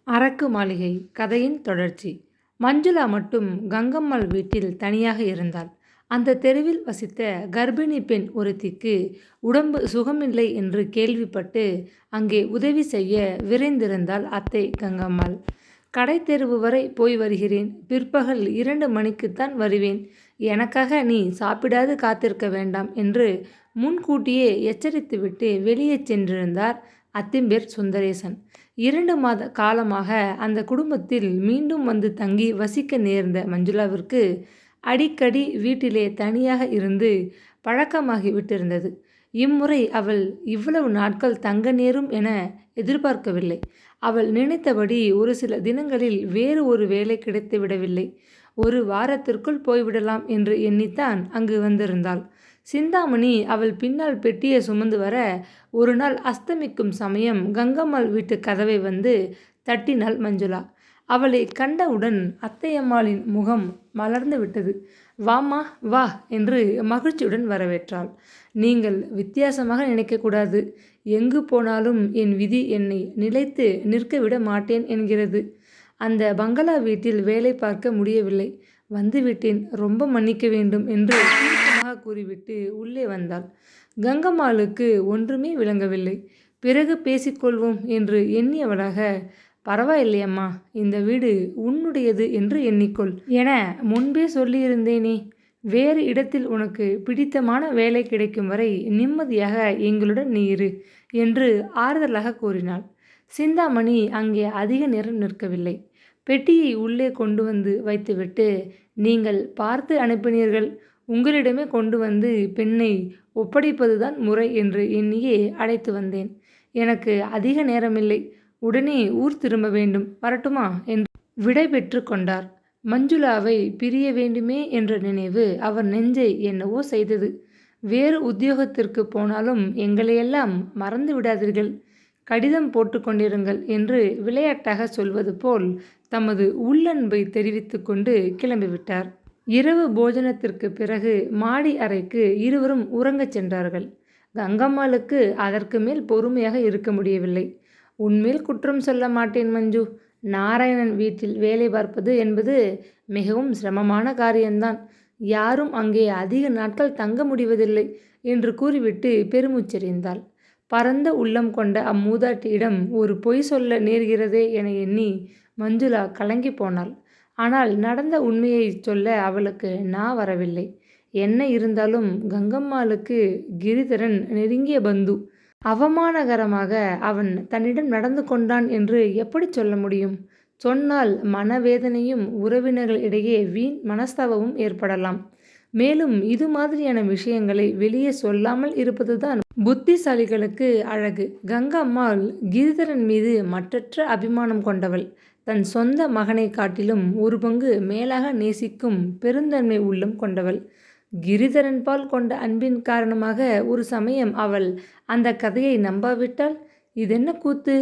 அரக்கு மாளிகை கதையின் தொடர்ச்சி. மஞ்சுளா மட்டும் கங்கம்மாள் வீட்டில் தனியாக இருந்தாள். அந்த தெருவில் வசித்த கர்ப்பிணி பெண் ஒருத்திக்கு உடம்பு சுகமில்லை என்று கேள்விப்பட்டு அங்கே உதவி செய்ய விரைந்திருந்தாள் அத்தை கங்கம்மாள். கடை தெருவு வரை போய் வருகிறேன். பிற்பகல் 2 மணிக்குத்தான் வருவேன். எனக்காக நீ சாப்பிடாது காத்திருக்க வேண்டாம் என்று முன்கூட்டியே எச்சரித்துவிட்டு வெளியே சென்றிருந்தார் அத்திம்பேர் சுந்தரேசன். 2 மாத காலமாக அந்த குடும்பத்தில் மீண்டும் வந்து தங்கி வசிக்க நேர்ந்த மஞ்சுளாவிற்கு அடிக்கடி வீட்டிலே தனியாக இருந்து பழக்கமாகிவிட்டிருந்தது. இம்முறை அவள் இவ்வளவு நாட்கள் தங்க நேரும் என எதிர்பார்க்கவில்லை. அவள் நினைத்தபடி ஒரு சில தினங்களில் வேறு ஒரு வேலை கிடைத்துவிடவில்லை. 1 வாரத்திற்குள் போய்விடலாம் என்று எண்ணித்தான் அங்கு வந்திருந்தாள். சிந்தாமணி அவள் பின்னால் பெட்டியை சுமந்து வர ஒரு நாள் அஸ்தமிக்கும் சமயம் கங்கம்மாள் வீட்டு கதவை வந்து தட்டினாள் மஞ்சுளா. அவளை கண்டவுடன் அத்தையம்மாளின் முகம் மலர்ந்து விட்டது. வாம்மா வா என்று மகிழ்ச்சியுடன் வரவேற்றாள். நீங்கள் வித்தியாசமாக நினைக்கக்கூடாது. எங்கு போனாலும் என் விதி என்னை நிலைத்து நிற்க விட மாட்டேன் என்கிறது. அந்த பங்களா வீட்டில் வேலை பார்க்க முடியவில்லை. வந்துவிட்டேன், ரொம்ப மன்னிக்க வேண்டும் என்று கூறிவிட்டு உள்ளே வந்தாள். கங்கம்மாளுக்கு ஒன்றுமே விளங்கவில்லை. பிறகு பேசிக்கொள்வோம் என்று எண்ணியவளாக, பரவாயில்லையம்மா, இந்த வீடு உன்னுடையது என்று எண்ணிக்கொள் என முன்பே சொல்லியிருந்தேனே. வேறு இடத்தில் உனக்கு பிடித்தமான வேலை கிடைக்கும் வரை நிம்மதியாக எங்களுடன் நீ இரு என்று ஆறுதலாக கூறினாள். சிந்தாமணி அங்கே அதிக நேரம் நிற்கவில்லை. பெட்டியை உள்ளே கொண்டு வந்து வைத்துவிட்டு, நீங்கள் பார்த்து அனுப்பினீர்கள், உங்களிடமே கொண்டு வந்து பெண்ணை ஒப்படைப்பதுதான் முறை என்று எண்ணியே அழைத்து வந்தேன். எனக்கு அதிக நேரமில்லை, உடனே ஊர் திரும்ப வேண்டும், வரட்டுமா என்று விடை பெற்று கொண்டார். மஞ்சுளாவை பிரிய வேண்டுமே என்ற நினைவு அவர் நெஞ்சை என்னவோ செய்தது. வேறு உத்தியோகத்திற்கு போனாலும் எங்களையெல்லாம் மறந்து விடாதீர்கள், கடிதம் போட்டு கொண்டிருங்கள் என்று விளையாட்டாக சொல்வது போல் தமது உள்ளன்பை தெரிவித்து கொண்டு கிளம்பிவிட்டார். இரவு போஜனத்திற்கு பிறகு மாடி அறைக்கு இருவரும் உறங்கச் சென்றார்கள். கங்கம்மாளுக்கு அதற்கு மேல் பொறுமையாக இருக்க முடியவில்லை. உன்மேல் குற்றம் சொல்ல மாட்டேன் மஞ்சு. நாராயணன் வீட்டில் வேலை பார்ப்பது என்பது மிகவும் சிரமமான காரியம்தான். யாரும் அங்கே அதிக நாட்கள் தங்க முடிவதில்லை என்று கூறிவிட்டு பெருமூச்செறிந்தாள். பரந்த உள்ளம் கொண்ட அம்மூதாட்டியிடம் ஒரு பொய் சொல்ல நேர்கிறதே என எண்ணி மஞ்சுளா கலங்கி போனாள். ஆனால் நடந்த உண்மையை சொல்ல அவளுக்கு நா வரவில்லை. என்ன இருந்தாலும் கங்கம்மாளுக்கு கிரிதரன் நெருங்கிய பந்து. அவமானகரமாக அவன் தன்னிடம் நடந்து கொண்டான் என்று எப்படி சொல்ல முடியும்? சொன்னால் மனவேதனையும் உறவினர்கள் இடையே வீண் மனஸ்தாபமும் ஏற்படலாம். மேலும் இது மாதிரியான விஷயங்களை வெளியே சொல்லாமல் இருப்பதுதான் புத்திசாலிகளுக்கு அழகு. கங்கம்மாள் கிரிதரன் மீது மற்றற்ற அபிமானம் கொண்டவள். தன் சொந்த மகனை காட்டிலும் 1 பங்கு மேலாக நேசிக்கும் பெருந்தன்மை உள்ளம் கொண்டவள். கிரிதரன் பால் கொண்ட அன்பின் காரணமாக ஒரு சமயம் அவள் அந்த கதையை நம்பாவிட்டால், இதென்ன கூத்து?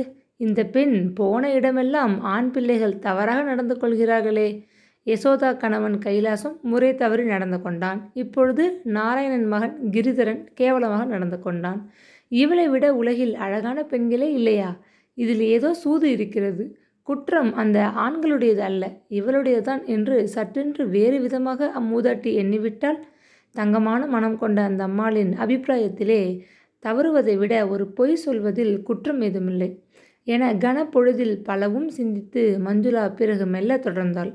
இந்த பெண் போன இடமெல்லாம் ஆண் பிள்ளைகள் தவறாக நடந்து கொள்கிறார்களே. யசோதா கணவன் கைலாசம் முறை தவறி நடந்து கொண்டான். இப்பொழுது நாராயணன் மகன் கிரிதரன் கேவலமாக நடந்து கொண்டான். இவளை விட உலகில் அழகான பெண்களே இல்லையா? இதில் ஏதோ சூது இருக்கிறது. குற்றம் அந்த ஆண்களுடையது அல்ல, இவளுடையதுதான் என்று சற்றென்று வேறு விதமாக அம்மூதாட்டி எண்ணிவிட்டால், தங்கமான மனம் கொண்ட அந்த அம்மாளின் அபிப்பிராயத்திலே தவறுவதை விட ஒரு பொய் சொல்வதில் குற்றம் ஏதுமில்லை என கனப்பொழுதில் பலவும் சிந்தித்து மஞ்சுளா பிறகு மெல்ல தொடர்ந்தாள்.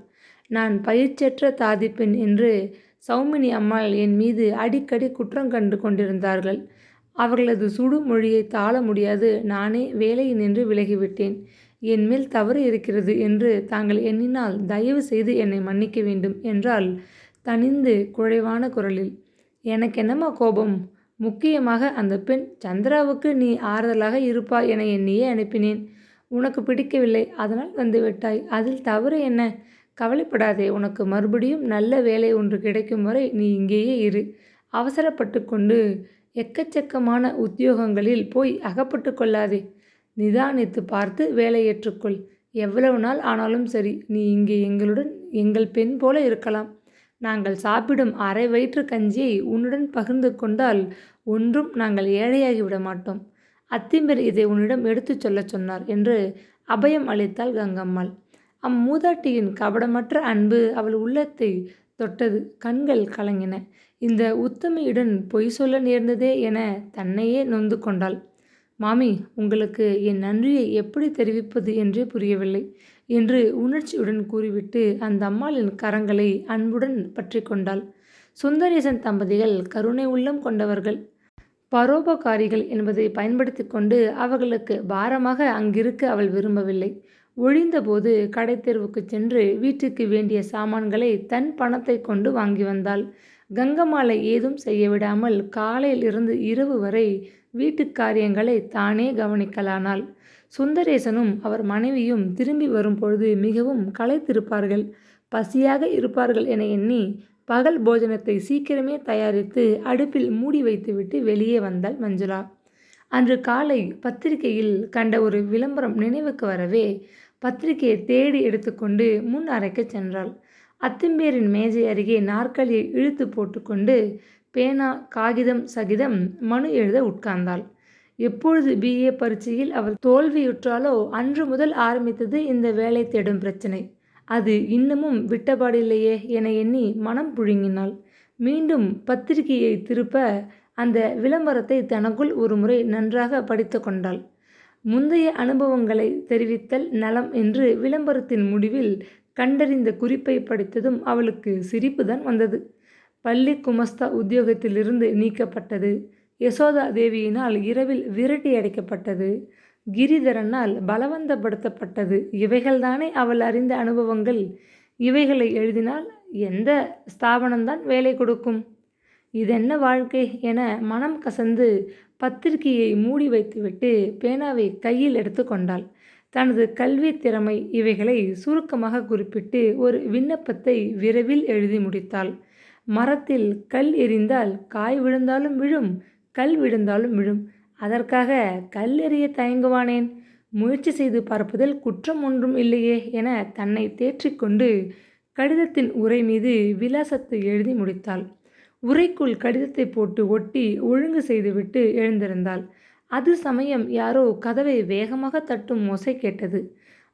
நான் பயிற்சியற்ற தாதிப்பெண் என்று சௌமினி அம்மாள் என் மீது அடிக்கடி குற்றம் கண்டு கொண்டிருந்தார்கள். அவர்களது சுடு மொழியை தாழ முடியாது நானே வேலையினின்று விலகிவிட்டேன். என் மேல் தவறு இருக்கிறது என்று தாங்கள் எண்ணினால் தயவு செய்து என்னை மன்னிக்க வேண்டும் என்றால் தனிந்து குழைவான குரலில். எனக்கென்னம்மா கோபம்? முக்கியமாக அந்த பெண் சந்திராவுக்கு நீ ஆறுதலாக இருப்பாய் என எண்ணியே அனுப்பினேன். உனக்கு பிடிக்கவில்லை, அதனால் வந்துவிட்டாய். அதில் தவறு என்ன? கவலைப்படாதே, உனக்கு மறுபடியும் நல்ல வேலை ஒன்று கிடைக்கும் வரை நீ இங்கேயே இரு. அவசரப்பட்டு கொண்டு எக்கச்சக்கமான உத்தியோகங்களில் போய் அகப்பட்டு கொள்ளாதே. நிதானித்து பார்த்து வேலை ஏற்றுக்கொள். எவ்வளவு நாள் ஆனாலும் சரி, நீ இங்கே எங்களுடன் எங்கள் பெண் போல இருக்கலாம். நாங்கள் சாப்பிடும் அரை வயிற்று கஞ்சியை உன்னுடன் பகிர்ந்து கொண்டால் ஒன்றும் நாங்கள் ஏழையாகி விட மாட்டோம். அத்திம்பேர் இதை உன்னிடம் எடுத்துச் சொல்லச் சொன்னார் என்று அபயம் அளித்தாள் கங்கம்மாள். அம்மூதாட்டியின் கபடமற்ற அன்பு அவள் உள்ளத்தை தொட்டது. கண்கள் கலங்கின. இந்த உத்தமியுடன் பொய் சொல்ல நேர்ந்ததே என தன்னையே நொந்து கொண்டாள். மாமி, உங்களுக்கு என் நன்றியை எப்படி தெரிவிப்பது என்றே புரியவில்லை என்று உணர்ச்சியுடன் கூறிவிட்டு அந்த அம்மாளின் கரங்களை அன்புடன் பற்றி கொண்டாள். சுந்தரேசன் தம்பதிகள் கருணை உள்ளம் கொண்டவர்கள், பரோபகாரிகள் என்பதை பயன்படுத்தி கொண்டு அவர்களுக்கு பாரமாக அங்கிருக்க அவள் விரும்பவில்லை. ஒழிந்தபோது கடைத்தெருவுக்கு சென்று வீட்டுக்கு வேண்டிய சாமான்களை தன் பணத்தை கொண்டு வாங்கி வந்தாள். கங்கம்மாளை ஏதும் செய்ய விடாமல் காலையில் இருந்து இரவு வரை வீட்டு காரியங்களை தானே கவனிக்கலானாள். சுந்தரேசனும் அவர் மனைவியும் திரும்பி வரும்பொழுது மிகவும் களைத்திருப்பார்கள், பசியாக இருப்பார்கள் என எண்ணி பகல் போஜனத்தை சீக்கிரமே தயாரித்து அடுப்பில் மூடி வைத்துவிட்டு வெளியே வந்தாள் மஞ்சுளா. அன்று காலை பத்திரிகையில் கண்ட ஒரு விளம்பரம் நினைவுக்கு வரவே பத்திரிகையை தேடி எடுத்துக்கொண்டு முன் அறைக்கு சென்றாள். அத்திம்பேரின் மேஜை அருகே நாற்காலியை இழுத்து போட்டுக்கொண்டு பேனா காகிதம் சகிதம் மனு எழுத உட்கார்ந்தாள். எப்பொழுது BA பரீட்சையில் அவள் தோல்வியுற்றாலோ அன்று முதல் ஆரம்பித்தது இந்த வேலை தேடும் பிரச்சனை. அது இன்னமும் விட்டபாடில்லையே என எண்ணி மனம் புழுங்கினாள். மீண்டும் பத்திரிகையை திருப்ப அந்த விளம்பரத்தை தனக்குள் ஒரு முறை நன்றாக படித்து கொண்டாள். முந்தைய அனுபவங்களை தெரிவித்தல் நலம் என்று விளம்பரத்தின் முடிவில் கண்டறிந்த குறிப்பை படித்ததும் அவளுக்கு சிரிப்புதான் வந்தது. பள்ளி குமஸ்தா உத்தியோகத்திலிருந்து நீக்கப்பட்டது, யசோதா தேவியினால் இரவில் விரட்டி அடைக்கப்பட்டது, கிரிதரனால் பலவந்தப்படுத்தப்பட்டது, இவைகள்தானே அவள் அறிந்த அனுபவங்கள். இவைகளை எழுதினால் எந்த ஸ்தாபனம்தான் வேலை கொடுக்கும்? இதென்ன வாழ்க்கை என மனம் கசந்து பத்திரிகையை மூடி வைத்துவிட்டு பேனாவை கையில் எடுத்து கொண்டாள். தனது கல்வி திறமை இவைகளை சுருக்கமாக குறிப்பிட்டு ஒரு விண்ணப்பத்தை விரைவில் எழுதி முடித்தாள். மரத்தில் கல் எறிந்தால் காய் விழுந்தாலும் விழும், கல் விழுந்தாலும் விழும். அதற்காக கல் எறிய தயங்குவானேன்? முயற்சி செய்து பார்ப்பதில் குற்றம் ஒன்றும் இல்லையே என தன்னை தேற்றிக்கொண்டு கடிதத்தின் உரை மீது விலாசத்தை எழுதி முடித்தாள். உரைக்குள் கடிதத்தை போட்டு ஒட்டி ஒழுங்கு செய்துவிட்டு எழுந்திருந்தாள். அது சமயம் யாரோ கதவை வேகமாக தட்டும் ஓசை கேட்டது.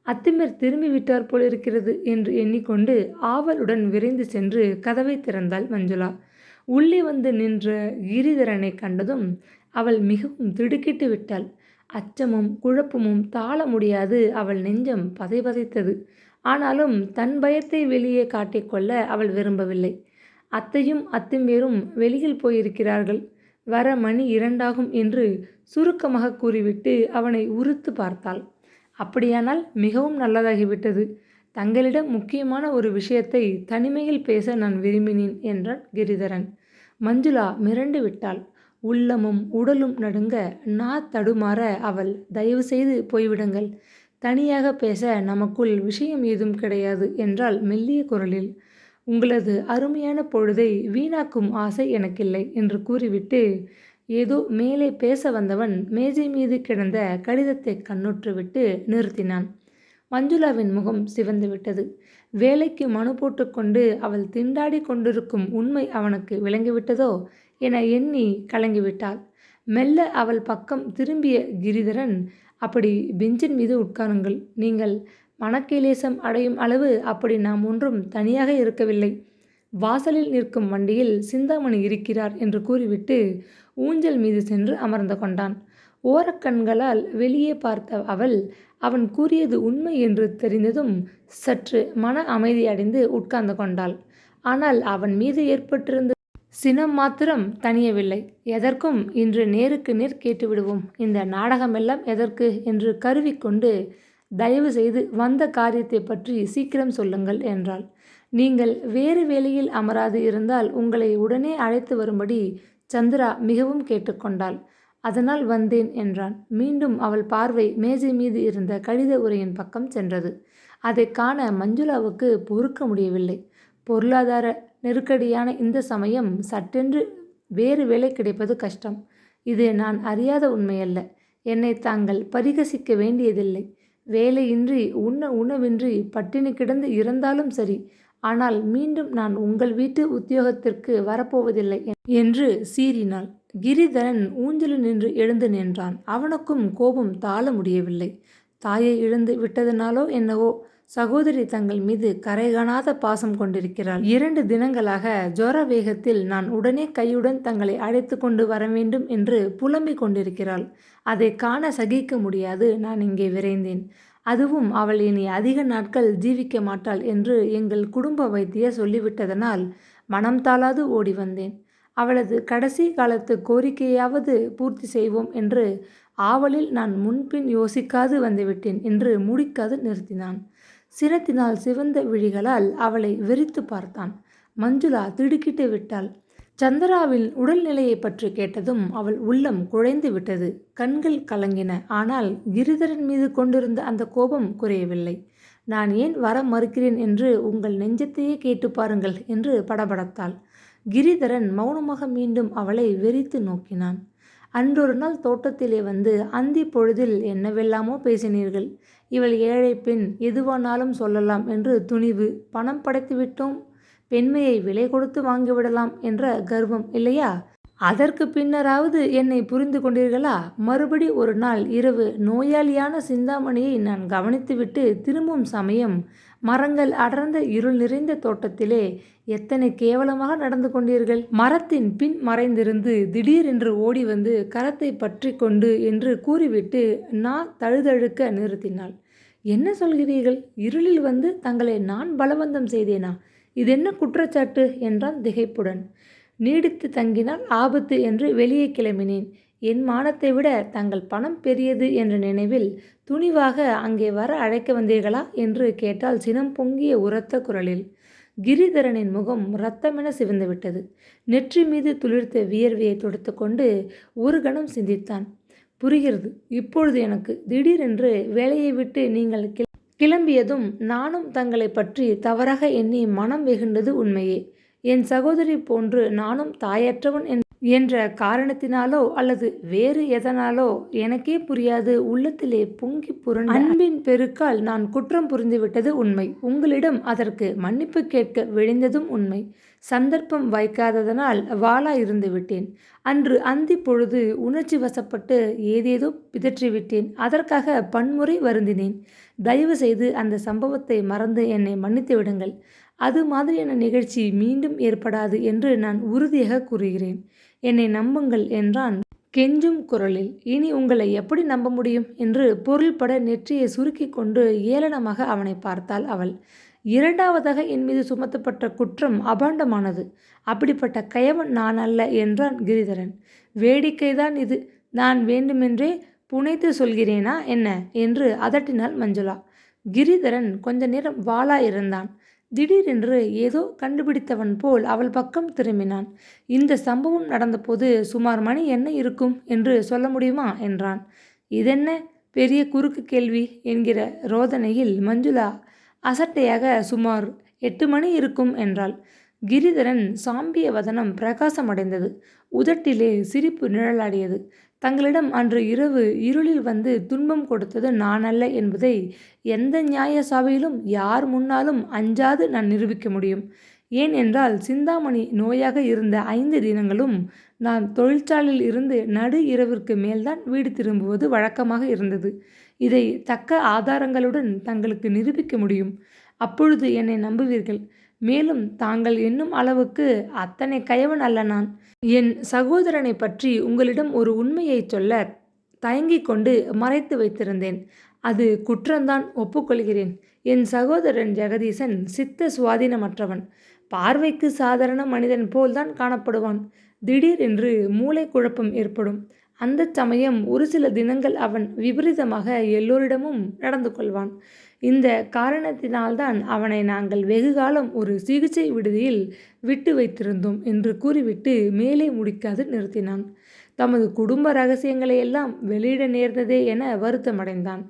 அத்திம்பேர் திரும்பி விட்டார் போலிருக்கிறது என்று எண்ணிக்கொண்டு ஆவலுடன் விரைந்து சென்று கதவை திறந்தாள் மஞ்சுளா. உள்ளே வந்து நின்ற கிரிதரனை கண்டதும் அவள் மிகவும் திடுக்கிட்டு விட்டாள். அச்சமும் குழப்பமும் தாழ முடியாது அவள் நெஞ்சம் பதைபதைத்தது. ஆனாலும் தன் பயத்தை வெளியே காட்டிக்கொள்ள அவள் விரும்பவில்லை. அத்தையும் அத்திம்பேரும் வெளியில் போயிருக்கிறார்கள், வர மணி 2 என்று சுருக்கமாக கூறிவிட்டு அவனை உறுத்து பார்த்தாள். அப்படியானால் மிகவும் நல்லதாகிவிட்டது. தங்களிடம் முக்கியமான ஒரு விஷயத்தை தனிமையில் பேச நான் விரும்பினேன் என்றான் கிரிதரன். மஞ்சுளா மிரண்டு விட்டாள். உள்ளமும் உடலும் நடுங்க தடுமாற அவள், தயவு செய்து போய்விடுங்கள், தனியாக பேச நமக்குள் விஷயம் ஏதும் கிடையாது என்றாள் மெல்லிய குரலில். உங்களது அருமையான பொழுதை வீணாக்கும் ஆசை எனக்கில்லை என்று கூறிவிட்டு ஏதோ மேலே பேச வந்தவன் மேஜை மீது கிடந்த கடிதத்தை கண்ணுற்றுவிட்டு நிறுத்தினான். மஞ்சுளாவின் முகம் சிவந்து விட்டது. வேலைக்கு மனு போட்டுக்கொண்டு அவள் திண்டாடி கொண்டிருக்கும் உண்மை அவனுக்கு விளங்கிவிட்டதோ என எண்ணி கலங்கிவிட்டாள். மெல்ல அவள் பக்கம் திரும்பிய கிரிதரன், அப்படி பெஞ்சின் மீது உட்காருங்கள், நீங்கள் மனக்கிலேசம் அடையும் அளவு அப்படி நாம் ஒன்றும் தனியாக இருக்கவில்லை. வாசலில் நிற்கும் வண்டியில் சிந்தாமணி இருக்கிறார் என்று கூறிவிட்டு ஊஞ்சல் மீது சென்று அமர்ந்து கொண்டான். ஓரக்கண்களால் வெளியே பார்த்த அவள் அவன் கூறியது உண்மை என்று தெரிந்ததும் சற்று மன அமைதியடைந்து உட்கார்ந்து கொண்டாள். ஆனால் அவன் மீது ஏற்பட்டிருந்த சினம் மாத்திரம் தணியவில்லை. எதற்கும் இன்று நேருக்கு நேர் கேட்டுவிடுவோம், இந்த நாடகமெல்லாம் எதற்கு என்று கருவிக்கொண்டு, தயவு செய்து வந்த காரியத்தை பற்றி சீக்கிரம் சொல்லுங்கள் என்றாள். நீங்கள் வேறு வேலையில் அமராது இருந்தால் உங்களை உடனே அழைத்து வரும்படி சந்திரா மிகவும் கேட்டுக்கொண்டாள். அதனால் வந்தேன் என்றான். மீண்டும் அவள் பார்வை மேஜை மீது இருந்த கடித உரையின் பக்கம் சென்றது. அதை காண மஞ்சுளாவுக்கு பொறுக்க முடியவில்லை. பொருளாதார நெருக்கடியான இந்த சமயம் சட்டென்று வேறு வேலை கிடைப்பது கஷ்டம். இது நான் அறியாத உண்மையல்ல. என்னை தாங்கள் பரிகசிக்க வேண்டியதில்லை. வேலையின்றி உணவின்றி பட்டினி கிடந்து இறந்தாலும் சரி, ஆனால் மீண்டும் நான் உங்கள் வீட்டு உத்தியோகத்திற்கு வரப்போவதில்லை என்று சீறினாள். கிரிதரன் ஊஞ்சலில் நின்று எழுந்து நின்றான். அவனுக்கும் கோபம் தாழ முடியவில்லை. தாயை இழந்து விட்டதனாலோ என்னவோ சகோதரி தங்கள் மீது கரைகாணாத பாசம் கொண்டிருக்கிறாள். 2 தினங்களாக ஜொர வேகத்தில் நான் உடனே கையுடன் தங்களை அழைத்து கொண்டு வர வேண்டும் என்று புலம்பிக் கொண்டிருக்கிறாள். அதை காண சகிக்க முடியாது நான் இங்கே விரைந்தேன். அதுவும் அவள் இனி அதிக நாட்கள் ஜீவிக்க மாட்டாள் என்று எங்கள் குடும்ப வைத்தியர் சொல்லிவிட்டதனால் மனம் தாளாது ஓடி வந்தேன். அவளது கடைசி காலத்து கோரிக்கையாவது பூர்த்தி செய்வோம் என்று ஆவலில் நான் முன்பின் யோசிக்காது வந்துவிட்டேன் என்று முடிக்காது நிறுத்தினான். சினத்தினால் சிவந்த விழிகளால் அவளை வெறித்து பார்த்தான். மஞ்சுளா திடுக்கிட்டு விட்டாள். சந்திராவின் உடல்நிலையை பற்றி கேட்டதும் அவள் உள்ளம் குழைந்து விட்டது. கண்கள் கலங்கின. ஆனால் கிரிதரன் மீது கொண்டிருந்த அந்த கோபம் குறையவில்லை. நான் ஏன் வர மறுக்கிறேன் என்று உங்கள் நெஞ்சத்தையே கேட்டு பாருங்கள் என்று படபடத்தாள். கிரிதரன் மௌனமாக மீண்டும் அவளை வெறித்து நோக்கினான். அன்றொரு நாள் தோட்டத்திலே வந்து அந்தி பொழுதில் என்னவெல்லாமோ பேசினீர்கள். இவள் ஏழை பெண், எதுவானாலும் சொல்லலாம் என்று துணிவு, பணம் படைத்து விட்டோம், பெண்மையை விலை கொடுத்து வாங்கிவிடலாம் என்ற கர்வம் இல்லையா? அதற்கு பின்னராவது என்னை புரிந்து கொண்டீர்களா? மறுபடி ஒரு நாள் இரவு நோயாளியான சிந்தாமணியை நான் கவனித்துவிட்டு திரும்பும் சமயம் மரங்கள் அடர்ந்த இருள் நிறைந்த தோட்டத்திலே எத்தனை கேவலமாக நடந்து கொண்டீர்கள். மரத்தின் பின் மறைந்திருந்து திடீரென்று ஓடி வந்து கரத்தை பற்றி கொண்டு என்று கூறிவிட்டு நான் தழுதழுக்க நிறுத்தினாள். என்ன சொல்கிறீர்கள்? இருளில் வந்து தங்களை நான் பலவந்தம் செய்தேனா? இதென்ன குற்றச்சாட்டு என்றான் திகைப்புடன். நீடித்து தங்கினால் ஆபத்து என்று வெளியே கிளம்பினேன். என் மானத்தை விட தங்கள் பணம் பெரியது என்ற நினைவில் துணிவாக அங்கே வர அழைக்க வந்தீர்களா என்று கேட்டால் சினம் பொங்கிய உரத்த குரலில். கிரிதரனின் முகம் இரத்தமென சிவந்துவிட்டது. நெற்றி மீது துளிர்த்த வியர்வையை துடைத்து கொண்டு ஒரு கணம் சிந்தித்தான். புரிகிறது இப்பொழுது எனக்கு. திடீரென்று வேலையை விட்டு நீங்கள் கிளம்பியதும் நானும் தங்களை பற்றி தவறாக எண்ணி மனம் வெகுண்டது உண்மையே. என் சகோதரி போன்று நானும் தாயற்றவன் என்ற காரணத்தினாலோ அல்லது வேறு எதனாலோ எனக்கே புரியாது உள்ளத்திலே பொங்கி புரண்ட அன்பின் பெருக்கால் நான் குற்றம் புரிந்துவிட்டது உண்மை. உங்களிடம் அதற்கு மன்னிப்பு கேட்க விழைந்ததும் உண்மை. சந்தர்ப்பம் வைக்காததனால் வாளா இருந்து விட்டேன். அன்று அந்தி பொழுது உணர்ச்சி வசப்பட்டு ஏதேதோ பிதற்றிவிட்டேன். அதற்காக பன்முறை வருந்தினேன். தயவு செய்து அந்த சம்பவத்தை மறந்து என்னை மன்னித்து விடுங்கள். அது மாதிரியான நிகழ்ச்சி மீண்டும் ஏற்படாது என்று நான் உறுதியாக கூறுகிறேன். என்னை நம்புங்கள் என்றான் கெஞ்சும் குரலில். இனி உங்களை எப்படி நம்ப முடியும் என்று பொருள்பட நெற்றியை சுருக்கி கொண்டு ஏளனமாக அவனை பார்த்தாள் அவள். இரண்டாவதாக என் மீது சுமத்தப்பட்ட குற்றம் அபாண்டமானது. அப்படிப்பட்ட கயவன் நான் அல்ல என்றான் கிரிதரன். வேடிக்கைதான் இது. நான் வேண்டுமென்றே புனைத்து சொல்கிறேனா என்ன என்று அதட்டினாள் மஞ்சுளா. கிரிதரன் கொஞ்ச நேரம் வாளா இருந்தான். திடீரென்று ஏதோ கண்டுபிடித்தவன் போல் அவள் பக்கம் திரும்பினான். இந்த சம்பவம் நடந்தபோது சுமார் மணி என்ன இருக்கும் என்று சொல்ல முடியுமா என்றான். இதென்ன பெரிய குறுக்கு கேள்வி என்கிற ரோதனையில் மஞ்சுளா அசட்டையாக சுமார் 8 மணி இருக்கும் என்றாள். கிரிதரன் சாம்பிய வதனம் பிரகாசமடைந்தது. உதட்டிலே சிரிப்பு நிழலாடியது. தங்களிடம் அன்று இரவு இருளில் வந்து துன்பம் கொடுத்தது நான் அல்ல என்பதை எந்த நியாய சபையிலும் யார் முன்னாலும் அஞ்சாது நான் நிரூபிக்க முடியும். ஏன் என்றால் சிந்தாமணி நோயாக இருந்த 5 தினங்களும் நான் தொழிற்சாலையில் இருந்து நடு இரவிற்கு மேல்தான் வீடு திரும்புவது வழக்கமாக இருந்தது. இதை தக்க ஆதாரங்களுடன் தங்களுக்கு நிரூபிக்க முடியும். அப்பொழுது என்னை நம்புவீர்கள். மேலும் தாங்கள் எண்ணும் அளவுக்கு அத்தனை கயவன் அல்ல நான். என் சகோதரனை பற்றி உங்களிடம் ஒரு உண்மையை சொல்ல தயங்கிக் கொண்டு மறைத்து வைத்திருந்தேன். அது குற்றம்தான், ஒப்புக்கொள்கிறேன். என் சகோதரன் ஜெகதீசன் சித்த சுவாதீனமற்றவன். பார்வைக்கு சாதாரண மனிதன் போல்தான் காணப்படுவான். திடீரென்று மூளை குழப்பம் ஏற்படும். அந்த சமயம் ஒரு சில தினங்கள் அவன் விபரீதமாக எல்லோரிடமும் நடந்து கொள்வான். இந்த காரணத்தினால்தான் அவனை நாங்கள் வெகுகாலம் ஒரு சிகிச்சை விடுதியில் விட்டு வைத்திருந்தோம் என்று கூறிவிட்டு மேலே முடிக்காது நிறுத்தினான். தமது குடும்ப ரகசியங்களையெல்லாம் வெளியிட நேர்ந்ததே என வருத்தமடைந்தான்.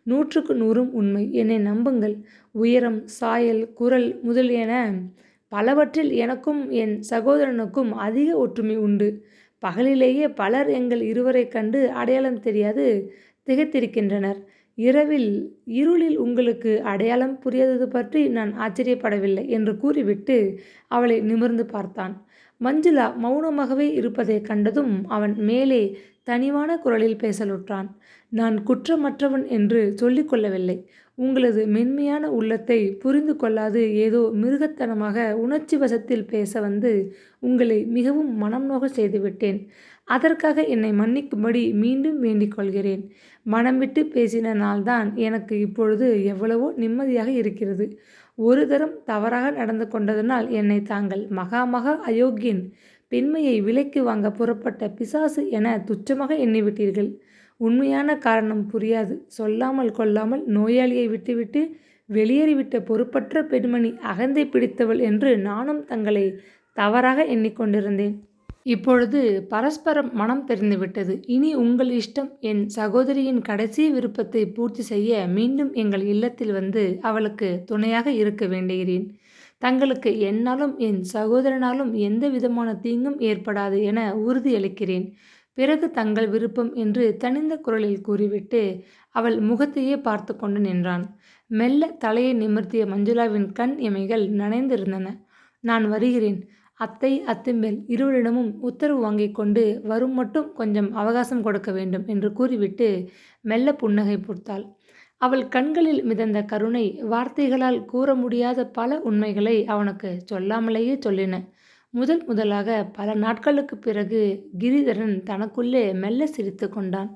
100க்கு 100 உண்மை. என்னை நம்புங்கள். உயரம், சாயல், குரல் முதலியன பலவற்றில் எனக்கும் என் சகோதரனுக்கும் அதிக ஒற்றுமை உண்டு. பகலிலேயே பலர் எங்கள் இருவரை கண்டு அடையாளம் தெரியாது திகைத்திருக்கின்றனர். இரவில் இருளில் உங்களுக்கு அடையாளம் புரியாதது பற்றி நான் ஆச்சரியப்படவில்லை என்று கூறிவிட்டு அவளை நிமிர்ந்து பார்த்தான். மஞ்சுளா மௌனமாகவே இருப்பதை கண்டதும் அவன் மேலே தனிவான குரலில் பேசலுற்றான். நான் குற்றமற்றவன் என்று சொல்லிக் கொள்ளவில்லை. உங்களது மென்மையான உள்ளத்தை புரிந்து கொள்ளாது ஏதோ மிருகத்தனமாக உணர்ச்சி வசத்தில் பேச வந்து உங்களை மிகவும் மனம் நோக செய்துவிட்டேன். அதற்காக என்னை மன்னிக்கும்படி மீண்டும் வேண்டிக் கொள்கிறேன். மனம் விட்டு பேசின நாள்தான் எனக்கு இப்பொழுது எவ்வளவோ நிம்மதியாக இருக்கிறது. ஒரு தரம் தவறாக நடந்து கொண்டதனால் என்னை தாங்கள் மகா மகா அயோக்கியன், பெண்மையை விலைக்கு வாங்க புறப்பட்ட பிசாசு என துச்சமாக எண்ணிவிட்டீர்கள். உண்மையான காரணம் புரியாது சொல்லாமல் கொள்ளாமல் நோயாளியை விட்டுவிட்டு வெளியேறிவிட்ட பொறுப்பற்ற பெண்மணி அகந்தை பிடித்தவள் என்று நானும் தங்களை தவறாக எண்ணிக்கொண்டிருந்தேன். இப்பொழுது பரஸ்பரம் மனம் தெரிந்துவிட்டது. இனி உங்கள் இஷ்டம். என் சகோதரியின் கடைசி விருப்பத்தை பூர்த்தி செய்ய மீண்டும் எங்கள் இல்லத்தில் வந்து அவளுக்கு துணையாக இருக்க வேண்டுகிறேன். தங்களுக்கு என்னாலும் என் சகோதரனாலும் எந்த விதமான தீங்கும் ஏற்படாது என உறுதியளிக்கிறேன். பிறகு தங்கள் விருப்பம் என்று தனிந்த குரலில் கூறிவிட்டு அவள் முகத்தையே பார்த்து கொண்டு நின்றான். மெல்ல தலையை நிமிர்த்திய மஞ்சுளாவின் கண் இமைகள் நனைந்திருந்தன. நான் வருகிறேன். அத்தை, அத்தும்பேல் இருவரிடமும் உத்தரவு வாங்கிக் கொண்டு வரும் மட்டும் கொஞ்சம் அவகாசம் கொடுக்க வேண்டும் என்று கூறிவிட்டு மெல்ல புன்னகை பூத்தாள். அவள் கண்களில் மிதந்த கருணை வார்த்தைகளால் கூற முடியாத பல உண்மைகளை அவனுக்கு சொல்லாமலேயே சொல்லின. முதலாக பல நாட்களுக்கு பிறகு கிரிதரன் தனக்குள்ளே மெல்ல சிரித்து கொண்டான்.